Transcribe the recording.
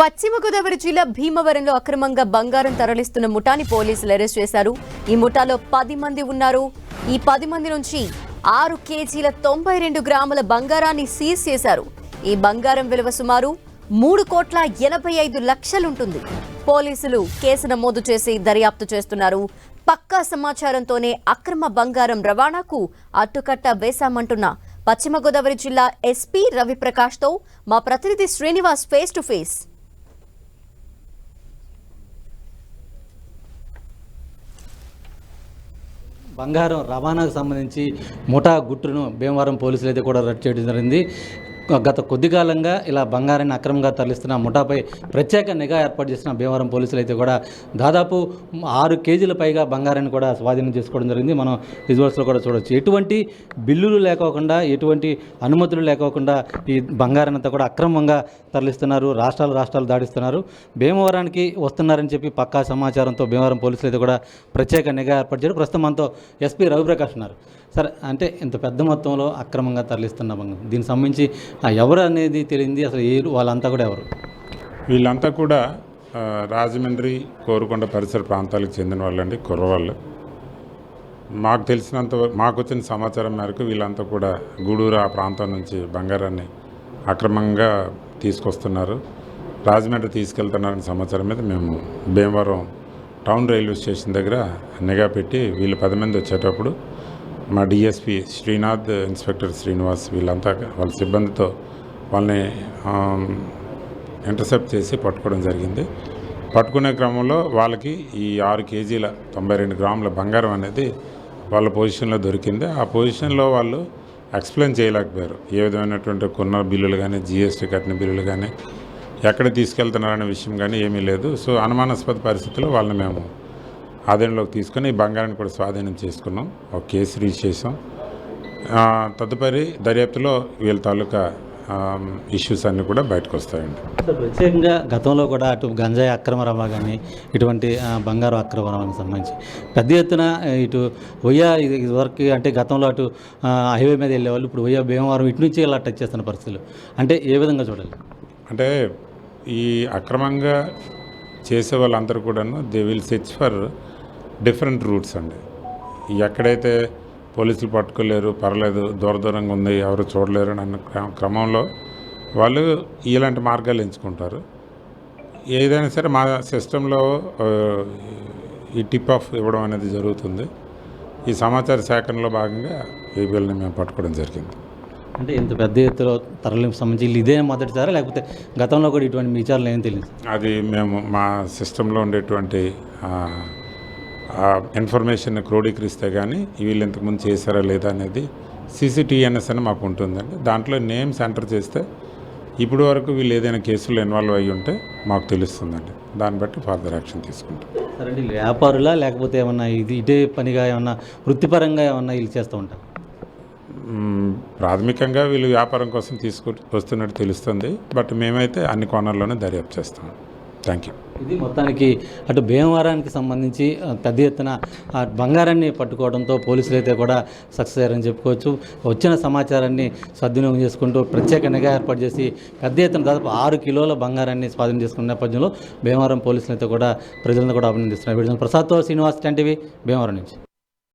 పశ్చిమ గోదావరి జిల్లా భీమవరంలో అక్రమంగా బంగారం తరలిస్తున్న ముఠాని పోలీసులు అరెస్ట్ చేశారు. ఈ ముఠాలో 10 మంది ఉన్నారు. ఈ 10 మంది నుంచి 6 కేజీల 92 గ్రాముల బంగారాన్ని సీజ్ చేశారు. ఈ బంగారం విలువ సుమారు 3,85,00,000 ఉంటుంది. పోలీసులు కేసు నమోదు చేసి దర్యాప్తు చేస్తున్నారు. పక్కా సమాచారంతోనే అక్రమ బంగారం రవాణాకు అడ్డుకట్ట వేశామంటున్న పశ్చిమ గోదావరి జిల్లా ఎస్పీ రవిప్రకాష్తో మా ప్రతినిధి శ్రీనివాస్ ఫేస్ టు ఫేస్. బంగారం రవాణాకు సంబంధించి ముఠా గుట్టును భీమవరం పోలీసులు అయితే కూడా రద్దు చేయడం జరిగింది. గత కొద్ది కాలంగా ఇలా బంగారాన్ని అక్రమంగా తరలిస్తున్న ముఠాపై ప్రత్యేక నిఘా ఏర్పాటు చేసిన భీమవరం పోలీసులు అయితే కూడా దాదాపు 6 కేజీల పైగా బంగారాన్ని కూడా స్వాధీనం చేసుకోవడం జరిగింది. మనం విజువల్స్లో కూడా చూడవచ్చు. ఎటువంటి బిల్లులు లేకోకుండా, ఎటువంటి అనుమతులు లేకోకుండా ఈ బంగారాన్ని అంతా కూడా అక్రమంగా తరలిస్తున్నారు. రాష్ట్రాలు దాడిస్తున్నారు. భీమవరానికి వస్తున్నారని చెప్పి పక్కా సమాచారంతో భీమవరం పోలీసులు అయితే కూడా ప్రత్యేక నిఘా ఏర్పాటు చేశారు. ప్రస్తుతం మనతో ఎస్పీ రవిప్రకాష్ ఉన్నారు. సార్, అంటే ఇంత పెద్ద మొత్తంలో అక్రమంగా తరలిస్తున్న బంగారం, దీనికి సంబంధించి ఎవరు అనేది తెలియంది, అసలు వాళ్ళంతా కూడా ఎవరు? వీళ్ళంతా కూడా రాజమండ్రి, కోరుకొండ పరిసర ప్రాంతాలకు చెందిన వాళ్ళండి, కుర్రవాళ్ళు. మాకు వచ్చిన సమాచారం మేరకు వీళ్ళంతా కూడా గూడూరు ఆ ప్రాంతం నుంచి బంగారాన్ని అక్రమంగా తీసుకొస్తున్నారు, రాజమండ్రి తీసుకెళ్తున్నారని సమాచారం మీద మేము భీమవరం టౌన్ రైల్వే స్టేషన్ దగ్గర నిఘా పెట్టి వీళ్ళు 10 మంది వచ్చేటప్పుడు మా డిఎస్పి శ్రీనాథ్, ఇన్స్పెక్టర్ శ్రీనివాస్ వీళ్ళంతా వాళ్ళ సిబ్బందితో వాళ్ళని ఇంటర్సెప్ట్ చేసి పట్టుకోవడం జరిగింది. పట్టుకునే క్రమంలో వాళ్ళకి ఈ 6 కేజీల 92 గ్రాముల బంగారం అనేది వాళ్ళ పొజిషన్లో దొరికింది. ఆ పొజిషన్లో వాళ్ళు ఎక్స్ప్లెయిన్ చేయలేకపోయారు. ఏ విధమైనటువంటి కొన్న బిల్లులు కానీ, జిఎస్టీ కట్టిన బిల్లులు కానీ, ఎక్కడ తీసుకెళ్తున్నారనే విషయం కానీ ఏమీ లేదు. సో అనుమానాస్పద పరిస్థితుల్లో వాళ్ళని మేము ఆధీనంలోకి తీసుకొని ఈ బంగారాన్ని కూడా స్వాధీనం చేసుకున్నాం. ఒక కేసు రిజిస్టర్ చేసాం. తదుపరి దర్యాప్తులో వీళ్ళ తాలూకా ఇష్యూస్ అన్నీ కూడా బయటకు వస్తాయండి. ప్రత్యేకంగా గతంలో కూడా అటు గంజాయి అక్రమ రవాణా కానీ, ఇటువంటి బంగారు అక్రమ రవాణాకు సంబంధించి పెద్ద ఎత్తున ఇటు ఇదివరకు అంటే గతంలో అటు హైవే మీద వెళ్ళేవాళ్ళు, ఇప్పుడు భీమవరం ఇటు నుంచి ఇలా టచ్ చేస్తున్న పరిస్థితులు అంటే ఏ విధంగా చూడాలి? అంటే ఈ అక్రమంగా చేసే వాళ్ళందరూ కూడాను they will search for different routes అండి. ఎక్కడైతే పోలీసులు పట్టుకోలేరు, పర్లేదు, దూరంగా ఉంది, ఎవరు చూడలేరు అన్న క్రమంలో వాళ్ళు ఇలాంటి మార్గాలు ఎంచుకుంటారు. ఏదైనా సరే మా సిస్టంలో ఈ టిప్ ఆఫ్ ఇవ్వడం అనేది జరుగుతుంది. ఈ సమాచార సేకరణలో భాగంగా ఈ వీళ్ళని మేము పట్టుకోవడం జరిగింది. అంటే ఇంత పెద్ద ఎత్తులో తరలింపు సంబంధించి ఇదే మొదటిసారా, లేకపోతే గతంలో కూడా ఇటువంటి విచారాలు ఏం తెలియదు? అది మేము మా సిస్టంలో ఉండేటువంటి ఇన్ఫర్మేషన్ క్రోడీకరిస్తే కానీ వీళ్ళు ఇంతకుముందు చేశారా లేదా అనేది CCTNS అని మాకు ఉంటుందండి. దాంట్లో నేమ్స్ ఎంటర్ చేస్తే ఇప్పుడు వరకు వీళ్ళు ఏదైనా కేసులో ఇన్వాల్వ్ అయ్యి ఉంటే మాకు తెలుస్తుందండి. దాన్ని బట్టి ఫర్దర్ యాక్షన్ తీసుకుంటాం. సరే అండి, వ్యాపారులా లేకపోతే ఏమన్నా ఇదే పనిగా ఏమన్నా వృత్తిపరంగా ఏమన్నా వీళ్ళు చేస్తూ ఉంటారు? ప్రాథమికంగా వీళ్ళు వ్యాపారం కోసం వస్తున్నట్టు తెలుస్తుంది. బట్ మేమైతే అన్ని కోణాల్లోనే దర్యాప్తు చేస్తాం. Thank you. ఇది మొత్తానికి అటు భీమవరానికి సంబంధించి పెద్ద ఎత్తున బంగారాన్ని పట్టుకోవడంతో పోలీసులు అయితే కూడా సక్సెస్ అయ్యారని చెప్పుకోవచ్చు. వచ్చిన సమాచారాన్ని సద్వినియోగం చేసుకుంటూ ప్రత్యేక నిఘా ఏర్పాటు చేసి పెద్ద ఎత్తున దాదాపు 6 కిలోల బంగారాన్ని స్వాధీనం చేసుకున్న నేపథ్యంలో భీమవరం పోలీసులు అయితే కూడా ప్రజలను కూడా అభినందిస్తున్నారు. ప్రసాద్తో శ్రీనివాస్, 10 టీవీ, భీమవరం నుంచి.